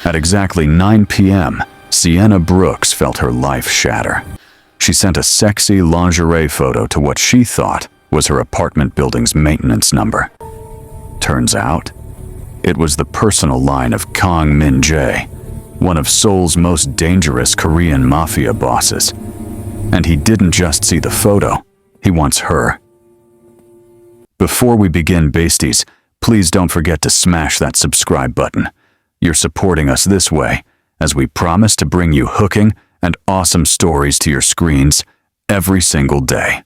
At exactly 9 p.m., Sienna Brooks felt her life shatter. She sent a sexy lingerie photo to what she thought was her apartment building's maintenance number. Turns out, it was the personal line of Kang Min-Jae, one of Seoul's most dangerous Korean Mafia bosses. And he didn't just see the photo, he wants her. Before we begin, Basties, please don't forget to smash that subscribe button. You're supporting us this way, as we promise to bring you hooking and awesome stories to your screens every single day.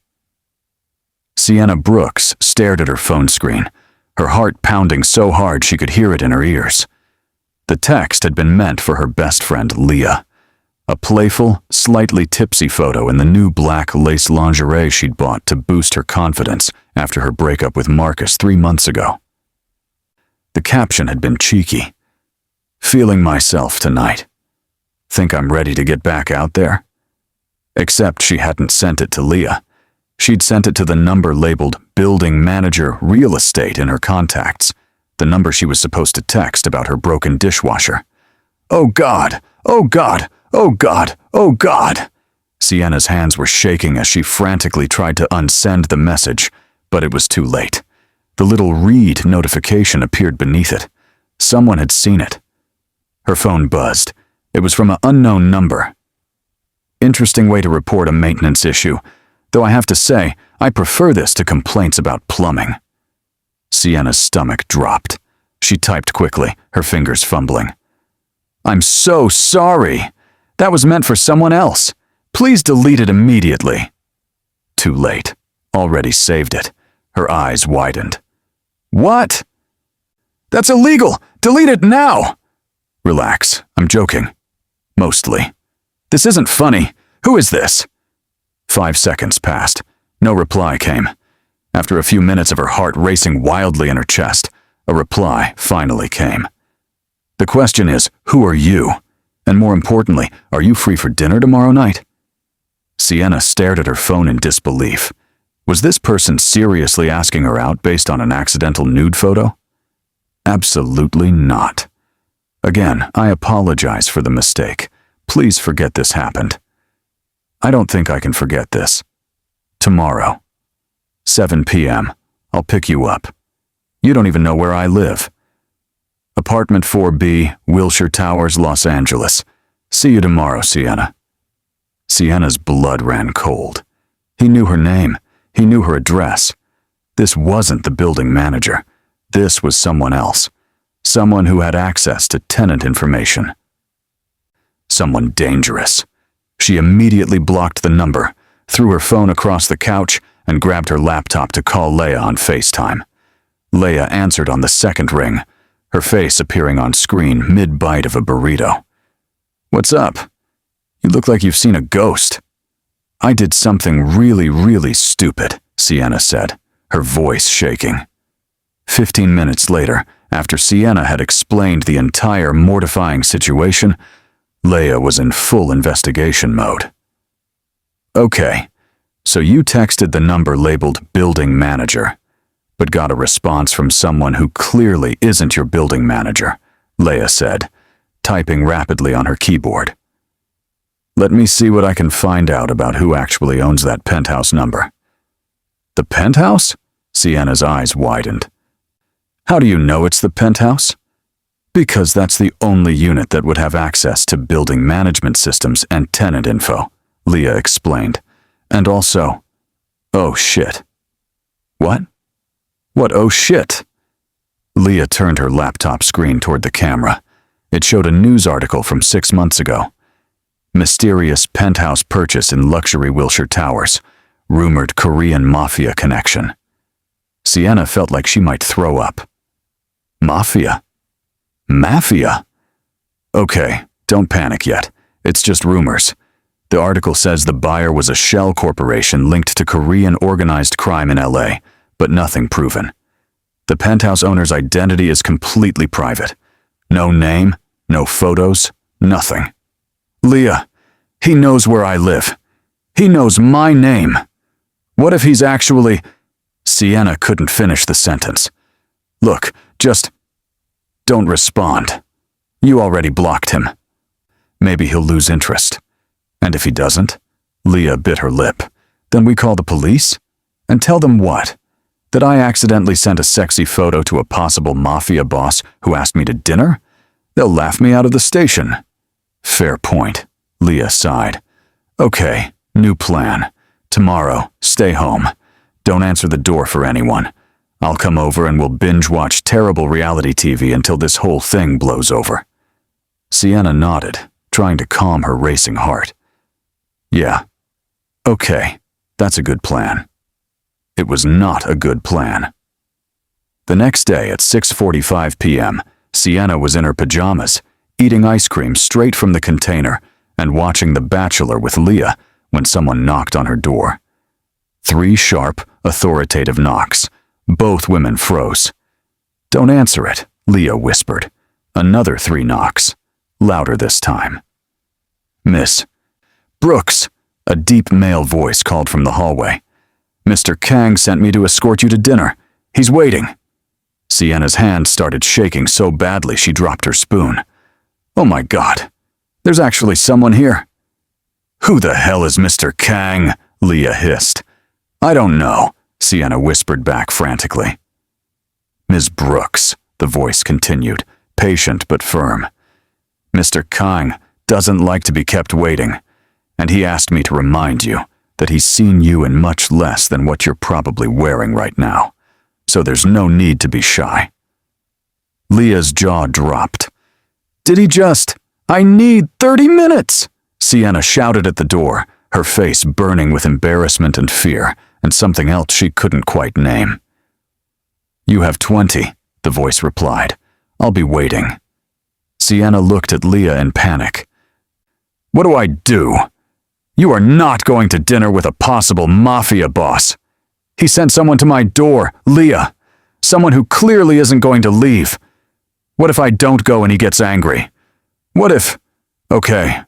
Sienna Brooks stared at her phone screen, her heart pounding so hard she could hear it in her ears. The text had been meant for her best friend Leah, a playful, slightly tipsy photo in the new black lace lingerie she'd bought to boost her confidence after her breakup with Marcus 3 months ago. The caption had been cheeky. "Feeling myself tonight. Think I'm ready to get back out there?" Except she hadn't sent it to Leah. She'd sent it to the number labeled Building Manager Real Estate in her contacts, the number she was supposed to text about her broken dishwasher. "Oh God! Oh God! Oh God! Oh God!" Sienna's hands were shaking as she frantically tried to unsend the message, but it was too late. The little read notification appeared beneath it. Someone had seen it. Her phone buzzed. It was from an unknown number. Interesting way to report a maintenance issue, though I have to say, I prefer this to complaints about plumbing. Sienna's stomach dropped. She typed quickly, her fingers fumbling. "I'm so sorry. That was meant for someone else. Please delete it immediately." Too late. Already saved it. Her eyes widened. "What? That's illegal! Delete it now!" "Relax. I'm joking. Mostly. This isn't funny. Who is this?" 5 seconds passed. No reply came. After a few minutes of her heart racing wildly in her chest, a reply finally came. "The question is, who are you? And more importantly, are you free for dinner tomorrow night?" Sienna stared at her phone in disbelief. Was this person seriously asking her out based on an accidental nude photo? Absolutely not. Again, I apologize for the mistake. Please forget this happened. I don't think I can forget this. Tomorrow. 7 p.m. I'll pick you up. You don't even know where I live. Apartment 4B, Wilshire Towers, Los Angeles. See you tomorrow, Sienna. Sienna's blood ran cold. He knew her name. He knew her address. This wasn't the building manager. This was someone else. Someone who had access to tenant information. Someone dangerous. She immediately blocked the number, threw her phone across the couch, and grabbed her laptop to call Leah on FaceTime. Leah answered on the second ring, her face appearing on screen mid-bite of a burrito. "What's up? You look like you've seen a ghost." "I did something really stupid," Sienna said, her voice shaking. 15 minutes later, after Sienna had explained the entire mortifying situation, Leah was in full investigation mode. "Okay, so you texted the number labeled Building Manager, but got a response from someone who clearly isn't your building manager," Leah said, typing rapidly on her keyboard. "Let me see what I can find out about who actually owns that penthouse number." "The penthouse?" Sienna's eyes widened. "How do you know it's the penthouse?" "Because that's the only unit that would have access to building management systems and tenant info," Leah explained. "And also, oh shit." "What? What oh shit?" Leah turned her laptop screen toward the camera. It showed a news article from 6 months ago. Mysterious penthouse purchase in luxury Wilshire Towers. Rumored Korean Mafia connection. Sienna felt like she might throw up. Mafia? Mafia? Okay, don't panic yet. It's just rumors. The article says the buyer was a shell corporation linked to Korean organized crime in LA, but nothing proven. The penthouse owner's identity is completely private. No name, no photos, nothing. "Leah, he knows where I live. He knows my name. What if he's actually—" Sienna couldn't finish the sentence. "Look, just don't respond." You already blocked him. Maybe he'll lose interest. And if he doesn't, Leah bit her lip, then we call the police? And tell them what? That I accidentally sent a sexy photo to a possible Mafia boss who asked me to dinner? They'll laugh me out of the station. Fair point, Leah sighed. Okay, new plan. Tomorrow, stay home. Don't answer the door for anyone. I'll come over and we'll binge-watch terrible reality TV until this whole thing blows over. Sienna nodded, trying to calm her racing heart. Yeah. Okay, that's a good plan. It was not a good plan. The next day at 6:45 p.m., Sienna was in her pajamas, eating ice cream straight from the container and watching The Bachelor with Leah when someone knocked on her door. 3 sharp, authoritative knocks. Both women froze. Don't answer it, Leah whispered. Another 3 knocks, louder this time. Miss Brooks, a deep male voice called from the hallway. Mr. Kang sent me to escort you to dinner. He's waiting. Sienna's hand started shaking so badly she dropped her spoon. Oh my God, there's actually someone here. Who the hell is Mr. Kang? Leah hissed. I don't know, Sienna whispered back frantically. Ms. Brooks, the voice continued, patient but firm. Mr. Kang doesn't like to be kept waiting, and he asked me to remind you that he's seen you in much less than what you're probably wearing right now, so there's no need to be shy. Leah's jaw dropped. Did he just? I need 30 minutes! Sienna shouted at the door, her face burning with embarrassment and fear, and something else she couldn't quite name. You have 20, the voice replied. I'll be waiting. Sienna looked at Leah in panic. What do I do? You are not going to dinner with a possible Mafia boss. He sent someone to my door, Leah. Someone who clearly isn't going to leave. What if I don't go and he gets angry? What if... Okay.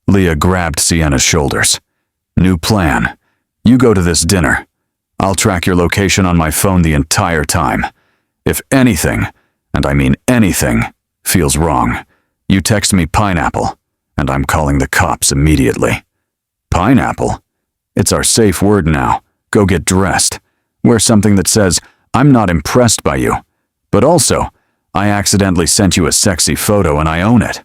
Leah grabbed Sienna's shoulders. New plan. You go to this dinner. I'll track your location on my phone the entire time. If anything, and I mean anything, feels wrong, you text me pineapple, and I'm calling the cops immediately. Pineapple? It's our safe word now. Go get dressed. Wear something that says, I'm not impressed by you. But also, I accidentally sent you a sexy photo and I own it.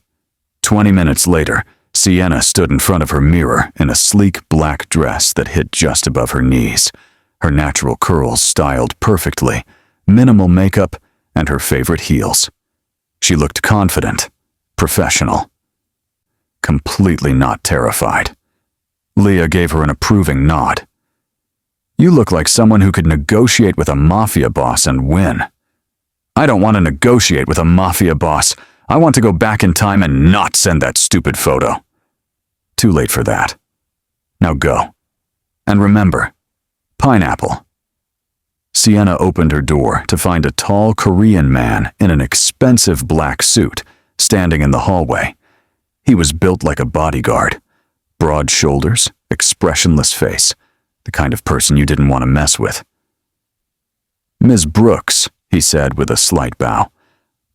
20 minutes later, Sienna stood in front of her mirror in a sleek black dress that hit just above her knees, her natural curls styled perfectly, minimal makeup, and her favorite heels. She looked confident, professional, completely not terrified. Leah gave her an approving nod. You look like someone who could negotiate with a Mafia boss and win. I don't want to negotiate with a Mafia boss. I want to go back in time and not send that stupid photo. Too late for that. Now go. And remember, pineapple. Sienna opened her door to find a tall Korean man in an expensive black suit standing in the hallway. He was built like a bodyguard. Broad shoulders, expressionless face, the kind of person you didn't want to mess with. Ms. Brooks, he said with a slight bow.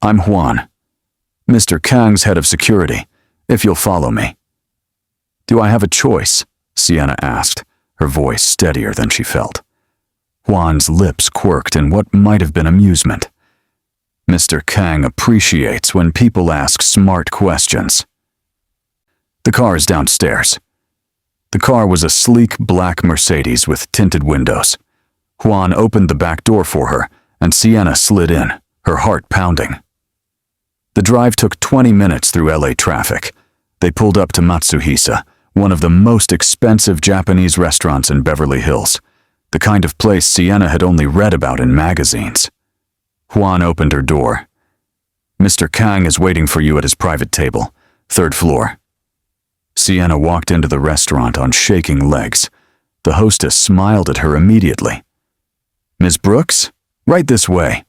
I'm Juan. Mr. Kang's head of security, if you'll follow me. Do I have a choice? Sienna asked, her voice steadier than she felt. Juan's lips quirked in what might have been amusement. Mr. Kang appreciates when people ask smart questions. The car is downstairs. The car was a sleek black Mercedes with tinted windows. Juan opened the back door for her, and Sienna slid in, her heart pounding. The drive took 20 minutes through LA traffic. They pulled up to Matsuhisa, one of the most expensive Japanese restaurants in Beverly Hills, the kind of place Sienna had only read about in magazines. Juan opened her door. Mr. Kang is waiting for you at his private table, 3rd floor. Sienna walked into the restaurant on shaking legs. The hostess smiled at her immediately. Ms. Brooks? Right this way.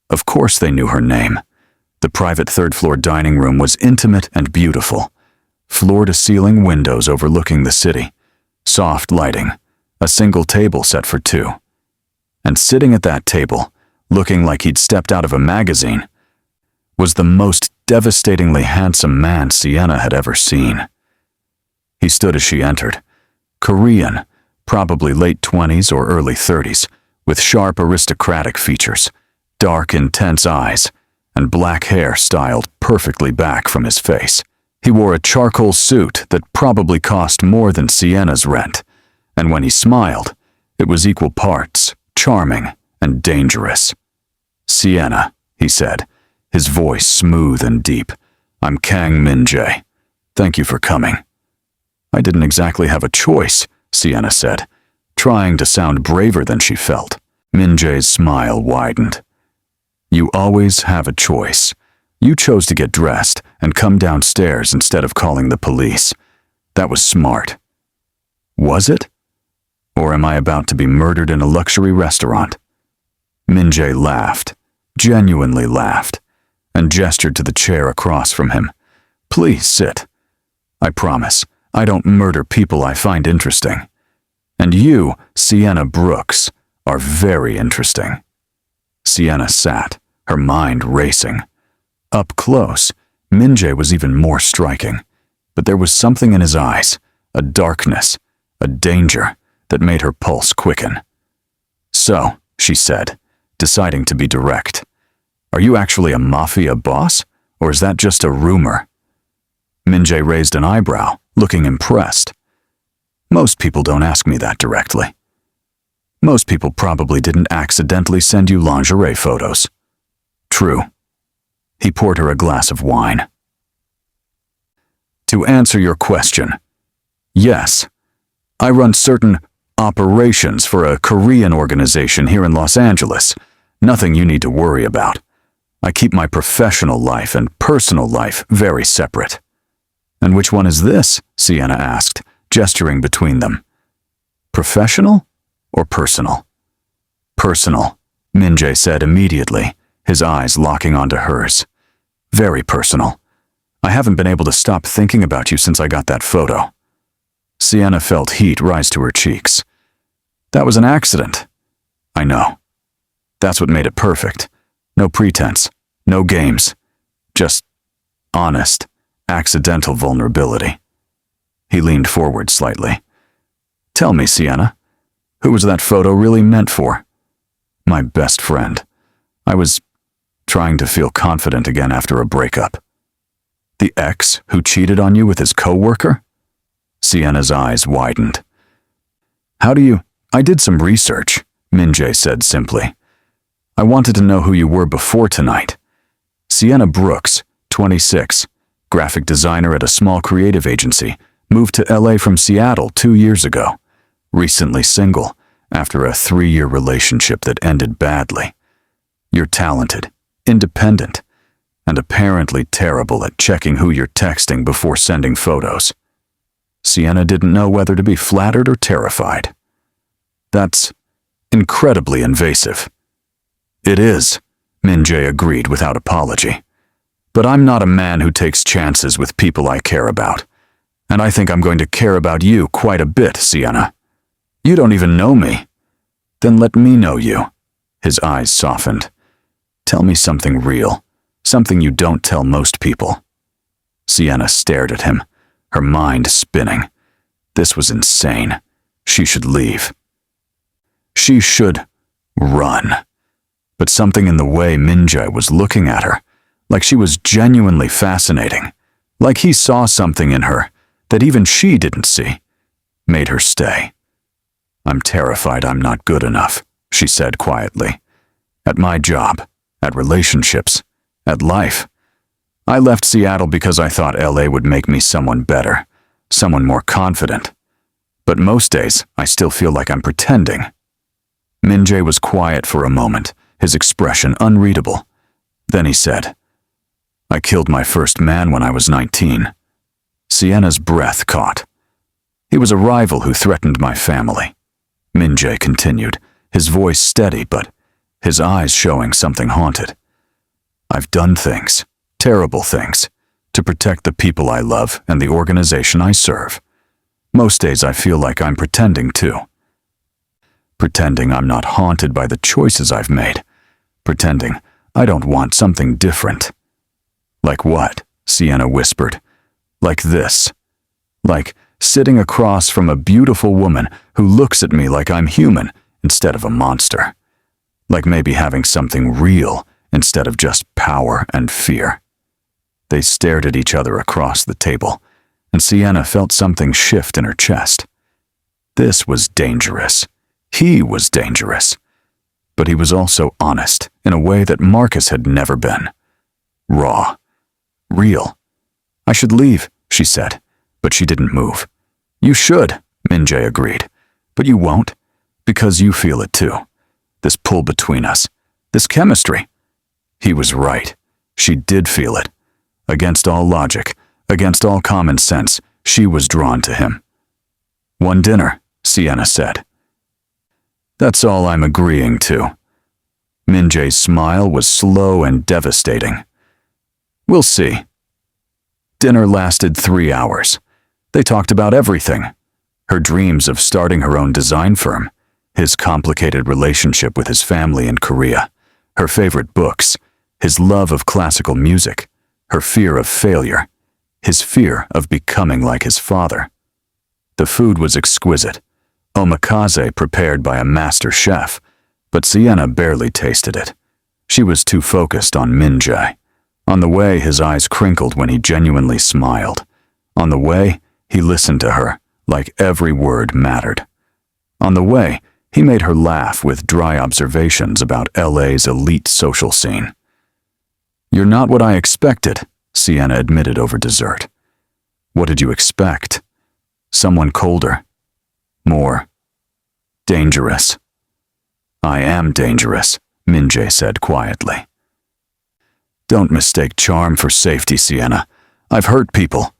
Of course they knew her name. The private 3rd floor dining room was intimate and beautiful. Floor-to-ceiling windows overlooking the city. Soft lighting. A single table set for 2. And sitting at that table, looking like he'd stepped out of a magazine, was the most devastatingly handsome man Sienna had ever seen. He stood as she entered, Korean, probably late 20s or early 30s, with sharp aristocratic features, dark intense eyes, and black hair styled perfectly back from his face. He wore a charcoal suit that probably cost more than Sienna's rent, and when he smiled, it was equal parts charming and dangerous. "Sienna," he said, his voice smooth and deep. "I'm Kang Min-Jae. Thank you for coming." "I didn't exactly have a choice," Sienna said, trying to sound braver than she felt. Min-Jae's smile widened. "You always have a choice. You chose to get dressed and come downstairs instead of calling the police. That was smart." "Was it? Or am I about to be murdered in a luxury restaurant?" Min-Jae laughed, genuinely laughed, and gestured to the chair across from him. "Please sit. I promise, I don't murder people I find interesting. And you, Sienna Brooks, are very interesting." Sienna sat, her mind racing. Up close, Min-Jae was even more striking, but there was something in his eyes, a darkness, a danger, that made her pulse quicken. "So," she said, deciding to be direct, "are you actually a Mafia boss, or is that just a rumor?" Min-Jae raised an eyebrow, looking impressed. "Most people don't ask me that directly. Most people probably didn't accidentally send you lingerie photos." "True." He poured her a glass of wine. "To answer your question, yes, I run certain operations for a Korean organization here in Los Angeles. Nothing you need to worry about. I keep my professional life and personal life very separate." "And which one is this?" Sienna asked, gesturing between them. "Professional or personal?" "Personal," Min-Jae said immediately, his eyes locking onto hers. "Very personal. I haven't been able to stop thinking about you since I got that photo." Sienna felt heat rise to her cheeks. "That was an accident." "I know. That's what made it perfect. No pretense, no games. Just honest, accidental vulnerability." He leaned forward slightly. "Tell me, Sienna, who was that photo really meant for?" "My best friend. I was trying to feel confident again after a breakup." "The ex who cheated on you with his co-worker?" Sienna's eyes widened. "How do you—" "I did some research," Min-Jae said simply. "I wanted to know who you were before tonight. Sienna Brooks, 26, graphic designer at a small creative agency, moved to LA from Seattle 2 years ago. Recently single, after a 3-year relationship that ended badly. You're talented, independent, and apparently terrible at checking who you're texting before sending photos." Sienna didn't know whether to be flattered or terrified. "That's incredibly invasive." "It is," Min-Jae agreed without apology. "But I'm not a man who takes chances with people I care about. And I think I'm going to care about you quite a bit, Sienna. You don't even know me. Then let me know you." His eyes softened. "Tell me something real, something you don't tell most people." Sienna stared at him, her mind spinning. This was insane. She should leave. She should run. But something in the way Min-Jae was looking at her, like she was genuinely fascinating, like he saw something in her that even she didn't see, made her stay. "I'm terrified I'm not good enough," she said quietly. "At my job, at relationships, at life. I left Seattle because I thought LA would make me someone better, someone more confident. But most days, I still feel like I'm pretending." Min-Jae was quiet for a moment, his expression unreadable. Then he said, "I killed my first man when I was 19. Sienna's breath caught. "He was a rival who threatened my family." Min-Jae continued, his voice steady but his eyes showing something haunted. "I've done things, terrible things, to protect the people I love and the organization I serve. Most days I feel like I'm pretending too. Pretending I'm not haunted by the choices I've made. Pretending I don't want something different. Like what? Sienna whispered. Like this. Like sitting across from a beautiful woman who looks at me like I'm human instead of a monster. Like maybe having something real instead of just power and fear. They stared at each other across the table, and Sienna felt something shift in her chest. This was dangerous. He was dangerous. But he was also honest in a way that Marcus had never been. Raw. Real. I should leave, she said, but she didn't move. You should, Min-Jae agreed, but you won't, because you feel it too. This pull between us. This chemistry. He was right. She did feel it. Against all logic, against all common sense, she was drawn to him. One dinner, Sienna said. That's all I'm agreeing to. Min-Jae's smile was slow and devastating. We'll see. Dinner lasted 3 hours. They talked about everything. Her dreams of starting her own design firm, his complicated relationship with his family in Korea, her favorite books, his love of classical music, her fear of failure, his fear of becoming like his father. The food was exquisite, omakase prepared by a master chef, but Sienna barely tasted it. She was too focused on Min-Jae. On the way, his eyes crinkled when he genuinely smiled. On the way, he listened to her, like every word mattered. On the way, he made her laugh with dry observations about LA's elite social scene. You're not what I expected, Sienna admitted over dessert. What did you expect? Someone colder. More. Dangerous. I am dangerous, Min-Jae said quietly. Don't mistake charm for safety, Sienna. I've hurt people.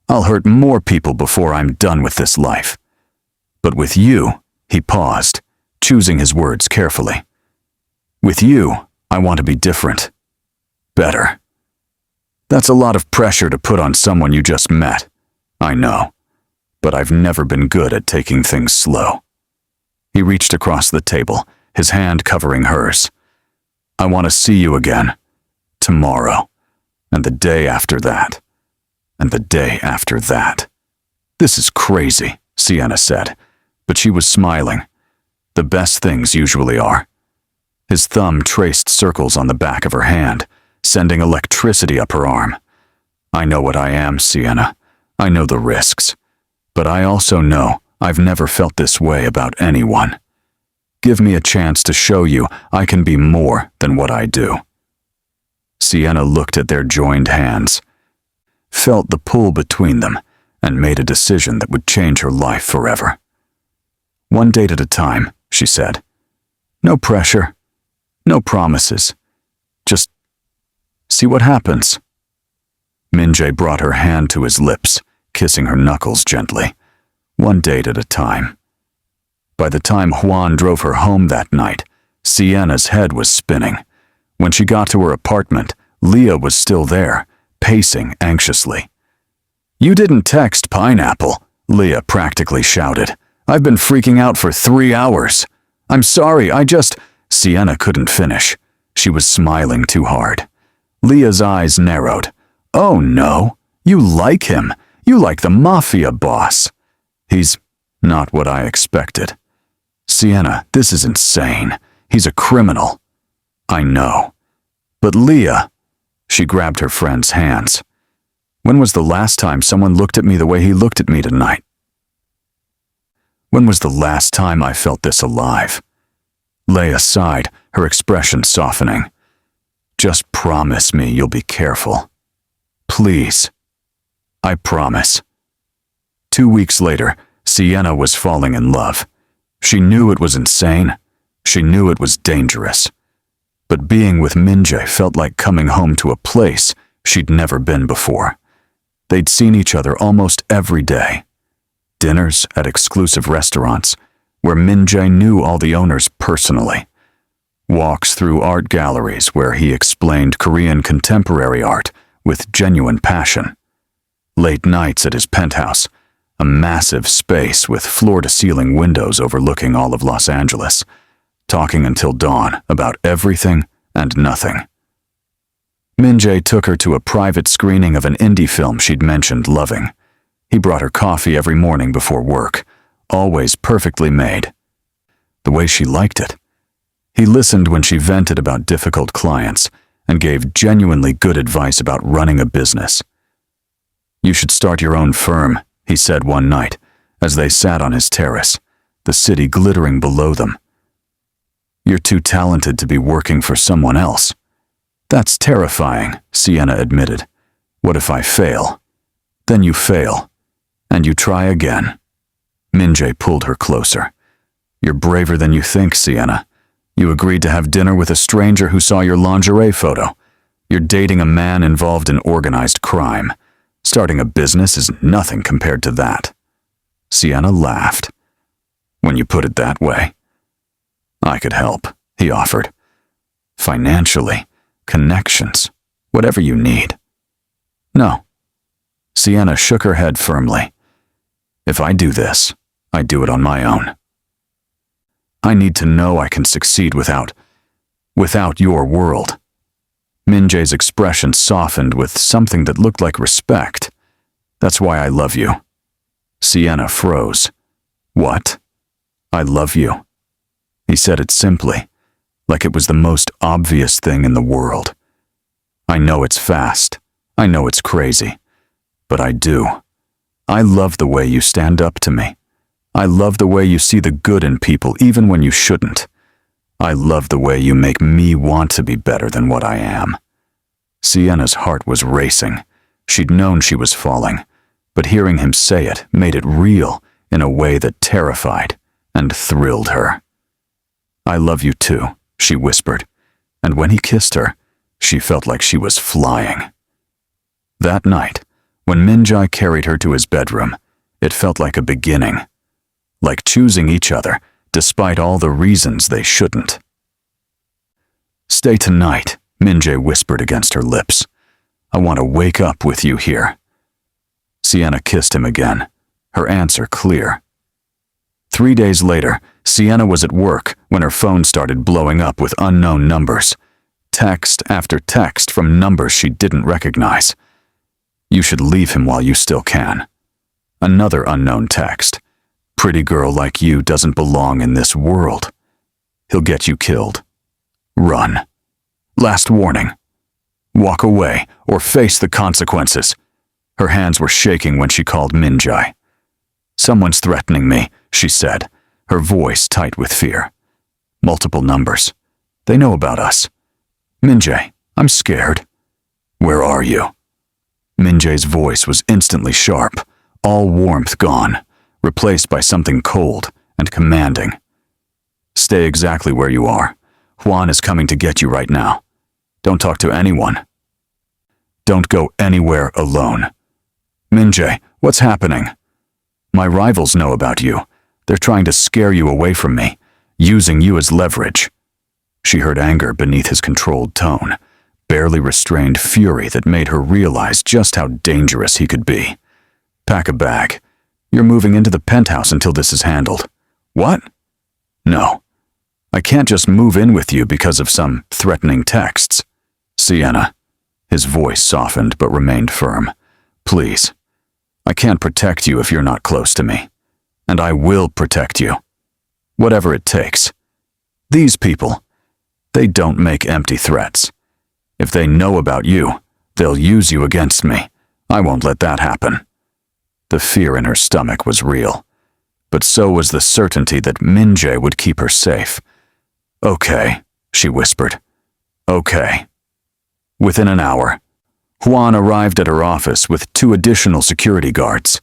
I'll hurt more people before I'm done with this life. But with you, he paused, choosing his words carefully. With you, I want to be different. Better. That's a lot of pressure to put on someone you just met. I know. But I've never been good at taking things slow. He reached across the table, his hand covering hers. I want to see you again. Tomorrow. And the day after that. And the day after that. This is crazy, Sienna said, but she was smiling. The best things usually are. His thumb traced circles on the back of her hand, sending electricity up her arm. I know what I am, Sienna. I know the risks. But I also know I've never felt this way about anyone. Give me a chance to show you I can be more than what I do. Sienna looked at their joined hands, felt the pull between them, and made a decision that would change her life forever. One date at a time, she said. No pressure, no promises. Just see what happens. Min-Jae brought her hand to his lips, kissing her knuckles gently. One date at a time. By the time Juan drove her home that night, Sienna's head was spinning. When she got to her apartment, Leah was still there, pacing anxiously. You didn't text Pineapple, Leah practically shouted. I've been freaking out for 3 hours. I'm sorry, Sienna couldn't finish. She was smiling too hard. Leah's eyes narrowed. Oh no, you like him. You like the Mafia boss. He's not what I expected. Sienna, this is insane. He's a criminal. I know. But Leah, she grabbed her friend's hands. When was the last time someone looked at me the way he looked at me tonight? When was the last time I felt this alive? Leah sighed, her expression softening. Just promise me you'll be careful. Please. I promise. 2 weeks later, Sienna was falling in love. She knew it was insane. She knew it was dangerous. But being with Min-Jae felt like coming home to a place she'd never been before. They'd seen each other almost every day. Dinners at exclusive restaurants, where Min-Jae knew all the owners personally. Walks through art galleries where he explained Korean contemporary art with genuine passion. Late nights at his penthouse, a massive space with floor-to-ceiling windows overlooking all of Los Angeles, talking until dawn about everything and nothing. Min-Jae took her to a private screening of an indie film she'd mentioned loving. He brought her coffee every morning before work, always perfectly made. The way she liked it. He listened when she vented about difficult clients and gave genuinely good advice about running a business. "You should start your own firm," he said one night, as they sat on his terrace, the city glittering below them. "You're too talented to be working for someone else." "That's terrifying," Sienna admitted. "What if I fail?" "Then you fail. And you try again." Min-Jae pulled her closer. "You're braver than you think, Sienna. You agreed to have dinner with a stranger who saw your lingerie photo. You're dating a man involved in organized crime. Starting a business is nothing compared to that." Sienna laughed. "When you put it that way." "I could help," he offered. "Financially, connections, whatever you need." "No." Sienna shook her head firmly. "If I do this, I do it on my own. I need to know I can succeed without your world." Min-Jae's expression softened with something that looked like respect. "That's why I love you." Sienna froze. "What?" "I love you." He said it simply, like it was the most obvious thing in the world. "I know it's fast. I know it's crazy. But I do. I love the way you stand up to me. I love the way you see the good in people even when you shouldn't. I love the way you make me want to be better than what I am." Sienna's heart was racing. She'd known she was falling, but hearing him say it made it real in a way that terrified and thrilled her. "I love you too," she whispered, and when he kissed her, she felt like she was flying. That night, when Min-Jae carried her to his bedroom, it felt like a beginning, like choosing each other despite all the reasons they shouldn't. "Stay tonight," Min-Jae whispered against her lips. "I want to wake up with you here." Sienna kissed him again, her answer clear. 3 days later, Sienna was at work when her phone started blowing up with unknown numbers. Text after text from numbers she didn't recognize. "You should leave him while you still can." Another unknown text. "Pretty girl like you doesn't belong in this world. He'll get you killed. Run. Last warning. Walk away or face the consequences." Her hands were shaking when she called Min-Jae. "Someone's threatening me," she said, her voice tight with fear. "Multiple numbers. They know about us. Min-Jae, I'm scared." "Where are you?" Min-Jae's voice was instantly sharp, all warmth gone, replaced by something cold and commanding. "Stay exactly where you are. Juan is coming to get you right now. Don't talk to anyone. Don't go anywhere alone." "Min-Jae, what's happening?" "My rivals know about you. They're trying to scare you away from me, using you as leverage." She heard anger beneath his controlled tone, barely restrained fury that made her realize just how dangerous he could be. "Pack a bag. You're moving into the penthouse until this is handled." "What?" "No. I can't just move in with you because of some threatening texts." "Sienna." His voice softened but remained firm. "Please. I can't protect you if you're not close to me. And I will protect you. Whatever it takes. These people, they don't make empty threats. If they know about you, they'll use you against me. I won't let that happen." The fear in her stomach was real, but so was the certainty that Min-Jae would keep her safe. "Okay," she whispered. "Okay." Within an hour, Juan arrived at her office with 2 additional security guards.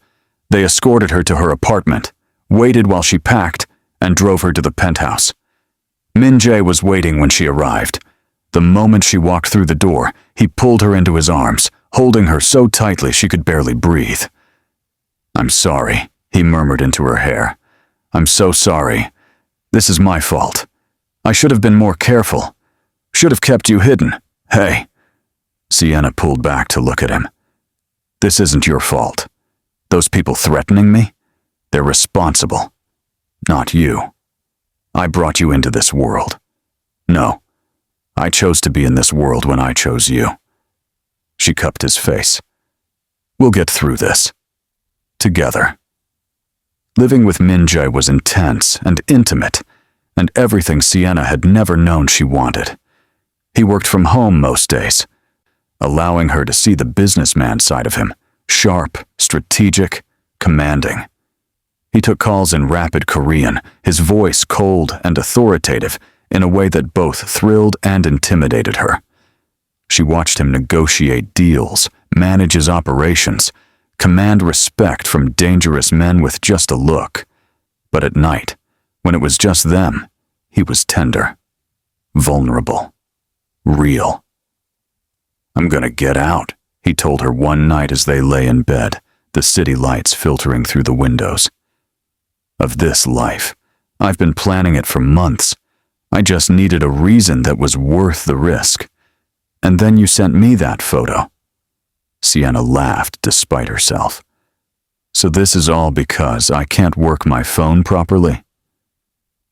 They escorted her to her apartment, waited while she packed, and drove her to the penthouse. Min-Jae was waiting when she arrived. The moment she walked through the door, he pulled her into his arms, holding her so tightly she could barely breathe. "I'm sorry," he murmured into her hair. "I'm so sorry. This is my fault. I should have been more careful. Should have kept you hidden. Hey." Sienna pulled back to look at him. "This isn't your fault. Those people threatening me? They're responsible. Not you. I brought you into this world. No, I chose to be in this world when I chose you. She cupped his face. We'll get through this. Together. Living with Min-Jae was intense and intimate, and everything Sienna had never known she wanted. He worked from home most days, allowing her to see the businessman side of him, sharp, strategic, commanding. He took calls in rapid Korean, his voice cold and authoritative in a way that both thrilled and intimidated her. She watched him negotiate deals, manage his operations, command respect from dangerous men with just a look. But at night, when it was just them, he was tender, vulnerable, real. I'm gonna get out, he told her one night as they lay in bed, the city lights filtering through the windows. Of this life, I've been planning it for months. I just needed a reason that was worth the risk. And then you sent me that photo. Sienna laughed despite herself. So this is all because I can't work my phone properly?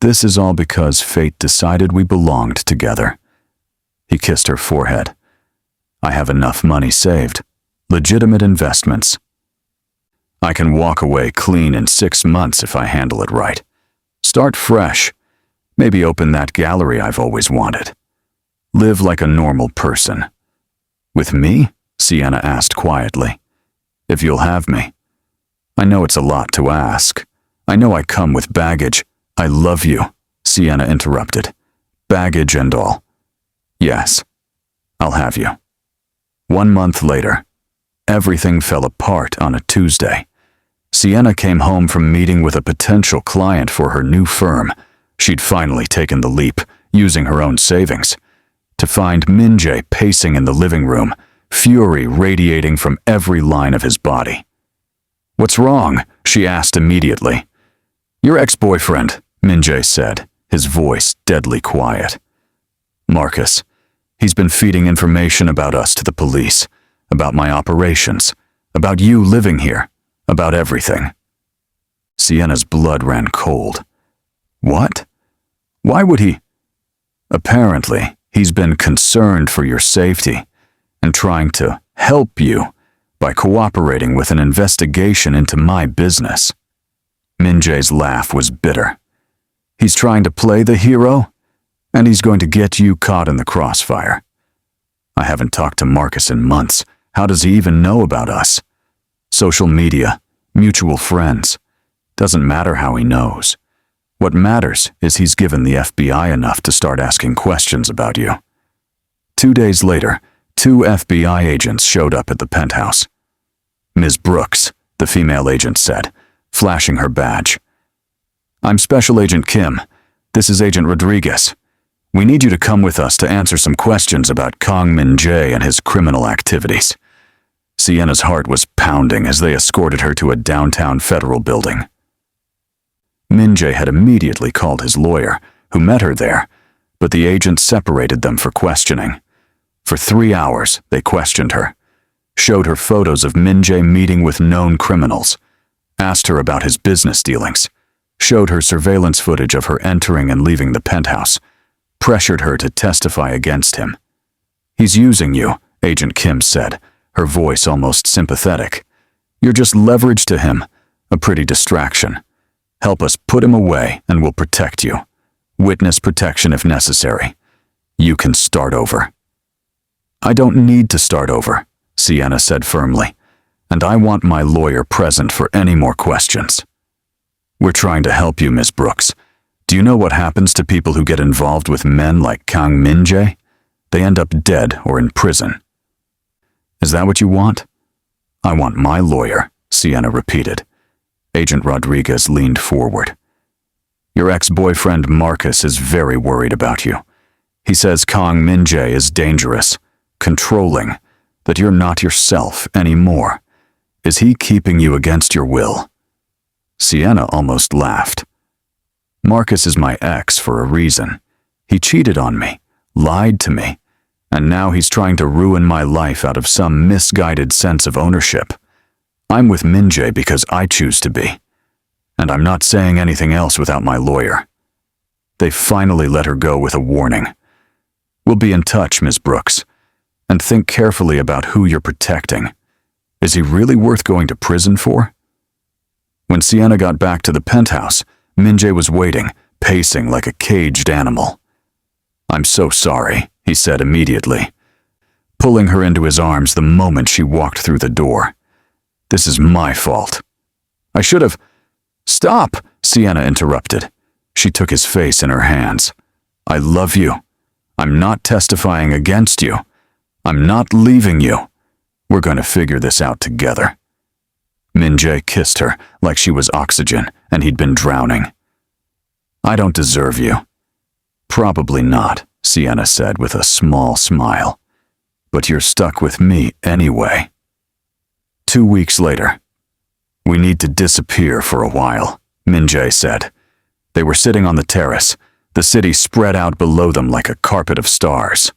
This is all because fate decided we belonged together. He kissed her forehead. I have enough money saved. Legitimate investments. I can walk away clean in 6 months if I handle it right. Start fresh. Maybe open that gallery I've always wanted. Live like a normal person. With me? Sienna asked quietly. If you'll have me. I know it's a lot to ask. I know I come with baggage. I love you, Sienna interrupted. Baggage and all. Yes, I'll have you. 1 month later, everything fell apart on a Tuesday. Sienna came home from meeting with a potential client for her new firm. She'd finally taken the leap, using her own savings, to find Min-Jae pacing in the living room, fury radiating from every line of his body. What's wrong? She asked immediately. Your ex-boyfriend, Min-Jae said, his voice deadly quiet. Marcus, he's been feeding information about us to the police, about my operations, about you living here, about everything. Sienna's blood ran cold. What? Why would he? Apparently, he's been concerned for your safety and trying to help you by cooperating with an investigation into my business. Min-Jae's laugh was bitter. He's trying to play the hero, and he's going to get you caught in the crossfire. I haven't talked to Marcus in months. How does he even know about us? Social media, mutual friends. Doesn't matter how he knows. What matters is he's given the FBI enough to start asking questions about you. 2 days later, 2 FBI agents showed up at the penthouse. Ms. Brooks, the female agent said, flashing her badge. I'm Special Agent Kim. This is Agent Rodriguez. We need you to come with us to answer some questions about Kang Min-Jae and his criminal activities. Sienna's heart was pounding as they escorted her to a downtown federal building. Min-Jae had immediately called his lawyer, who met her there, but the agents separated them for questioning. For 3 hours, they questioned her, showed her photos of Min-Jae meeting with known criminals, asked her about his business dealings, showed her surveillance footage of her entering and leaving the penthouse, pressured her to testify against him. He's using you, Agent Kim said, her voice almost sympathetic. You're just leverage to him, a pretty distraction. Help us put him away and we'll protect you. Witness protection if necessary. You can start over. I don't need to start over, Sienna said firmly, and I want my lawyer present for any more questions. We're trying to help you, Ms. Brooks. Do you know what happens to people who get involved with men like Kang Min-Jae? They end up dead or in prison. Is that what you want? I want my lawyer, Sienna repeated. Agent Rodriguez leaned forward. Your ex-boyfriend Marcus is very worried about you. He says Kang Min-Jae is dangerous, controlling, that you're not yourself anymore. Is he keeping you against your will? Sienna almost laughed. Marcus is my ex for a reason. He cheated on me, lied to me, and now he's trying to ruin my life out of some misguided sense of ownership. I'm with Min-Jae because I choose to be, and I'm not saying anything else without my lawyer. They finally let her go with a warning. We'll be in touch, Ms. Brooks, And think carefully about who you're protecting. Is he really worth going to prison for? When Sienna got back to the penthouse, Min-Jae was waiting, pacing like a caged animal. "I'm so sorry," he said immediately, pulling her into his arms the moment she walked through the door. "This is my fault. I should have—" "Stop!" Sienna interrupted. She took his face in her hands. "I love you. I'm not testifying against you. I'm not leaving you. We're going to figure this out together." Min-Jae kissed her like she was oxygen and he'd been drowning. "I don't deserve you." "Probably not," Sienna said with a small smile. "But you're stuck with me anyway." 2 weeks later. "We need to disappear for a while," Min-Jae said. They were sitting on the terrace, the city spread out below them like a carpet of stars.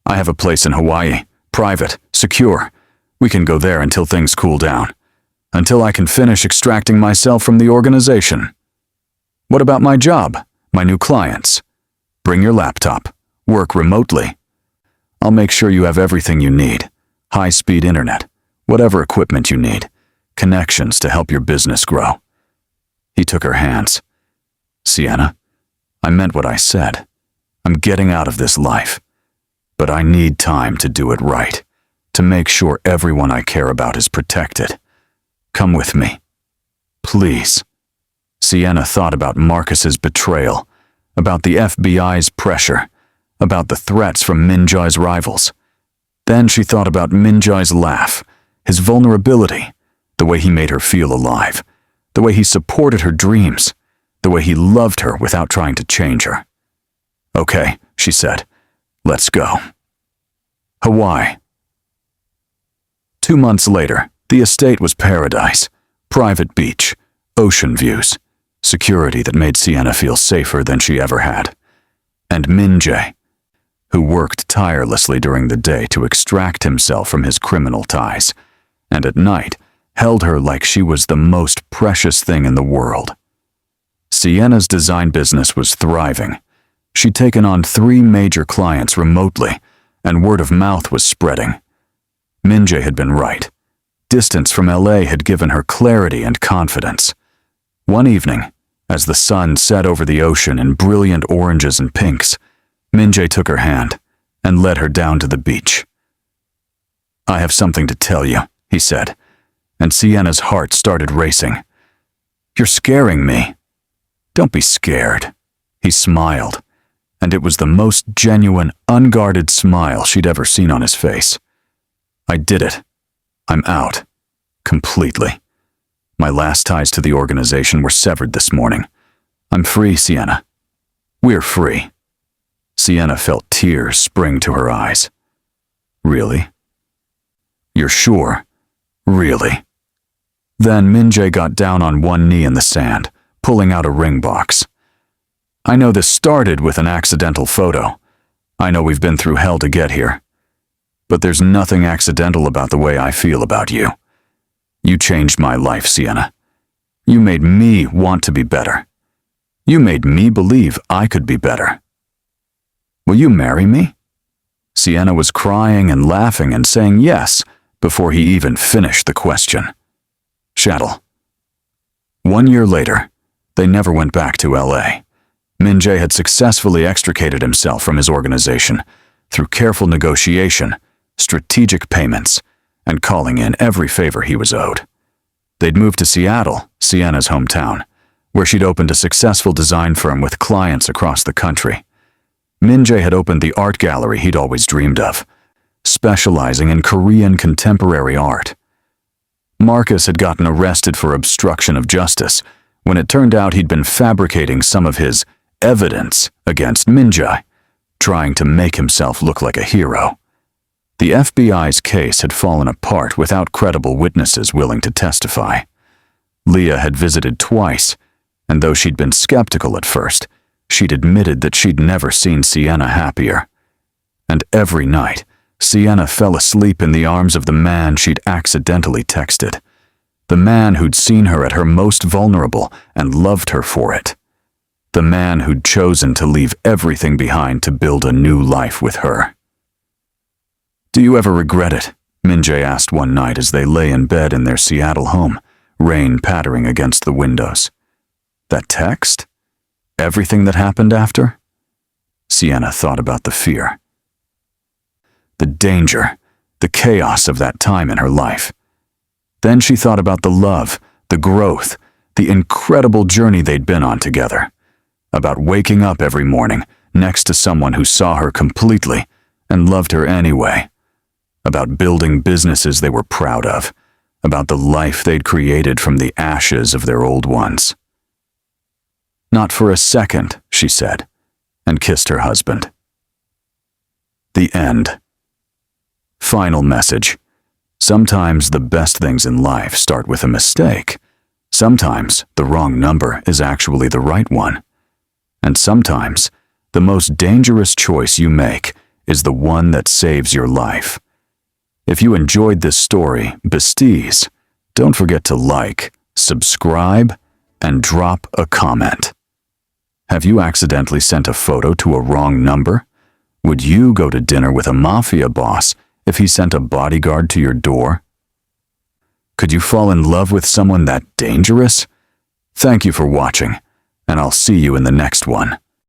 "I have a place in Hawaii, private, secure. We can go there until things cool down. Until I can finish extracting myself from the organization." "What about my job, my new clients?" "Bring your laptop. Work remotely. I'll make sure you have everything you need. High-speed internet, whatever equipment you need, connections to help your business grow." He took her hands. "Sienna, I meant what I said. I'm getting out of this life. But I need time to do it right, to make sure everyone I care about is protected. Come with me. Please." Sienna thought about Marcus's betrayal, about the FBI's pressure, about the threats from Min-Jae's rivals. Then she thought about Min-Jae's laugh, his vulnerability, the way he made her feel alive, the way he supported her dreams, the way he loved her without trying to change her. "Okay," she said. "Let's go." Hawaii. 2 months later, the estate was paradise. Private beach, ocean views, security that made Sienna feel safer than she ever had. And Min-Jae, who worked tirelessly during the day to extract himself from his criminal ties, and at night held her like she was the most precious thing in the world. Sienna's design business was thriving. She'd taken on 3 major clients remotely, and word of mouth was spreading. Min-Jae had been right. Distance from LA had given her clarity and confidence. One evening, as the sun set over the ocean in brilliant oranges and pinks, Min-Jae took her hand and led her down to the beach. "I have something to tell you," he said, and Sienna's heart started racing. "You're scaring me." "Don't be scared." He smiled, and it was the most genuine, unguarded smile she'd ever seen on his face. "I did it. I'm out. Completely. My last ties to the organization were severed this morning. I'm free, Sienna. We're free." Sienna felt tears spring to her eyes. "Really? You're sure? Really?" Then Min-Jae got down on one knee in the sand, pulling out a ring box. "I know this started with an accidental photo. I know we've been through hell to get here. But there's nothing accidental about the way I feel about you. You changed my life, Sienna. You made me want to be better. You made me believe I could be better. Will you marry me?" Sienna was crying and laughing and saying yes before he even finished the question. Chattel. 1 year later, they never went back to LA. Min-Jae had successfully extricated himself from his organization through careful negotiation, strategic payments, and calling in every favor he was owed. They'd moved to Seattle, Sienna's hometown, where she'd opened a successful design firm with clients across the country. Min-Jae had opened the art gallery he'd always dreamed of, specializing in Korean contemporary art. Marcus had gotten arrested for obstruction of justice when it turned out he'd been fabricating some of his evidence against Min-Jae, trying to make himself look like a hero. The FBI's case had fallen apart without credible witnesses willing to testify. Leah had visited twice, and though she'd been skeptical at first, she'd admitted that she'd never seen Sienna happier. And every night, Sienna fell asleep in the arms of the man she'd accidentally texted, the man who'd seen her at her most vulnerable and loved her for it, the man who'd chosen to leave everything behind to build a new life with her. Do you ever regret it? Min-Jae asked one night as they lay in bed in their Seattle home, rain pattering against the windows. That text? Everything that happened after? Sienna thought about the fear. The danger, the chaos of that time in her life. Then she thought about the love, the growth, the incredible journey they'd been on together. About waking up every morning next to someone who saw her completely and loved her anyway. About building businesses they were proud of. About the life they'd created from the ashes of their old ones. Not for a second, she said, and kissed her husband. The end. Final message. Sometimes the best things in life start with a mistake. Sometimes the wrong number is actually the right one. And sometimes the most dangerous choice you make is the one that saves your life. If you enjoyed this story, besties, don't forget to like, subscribe, and drop a comment. Have you accidentally sent a photo to a wrong number? Would you go to dinner with a Mafia boss if he sent a bodyguard to your door? Could you fall in love with someone that dangerous? Thank you for watching, and I'll see you in the next one.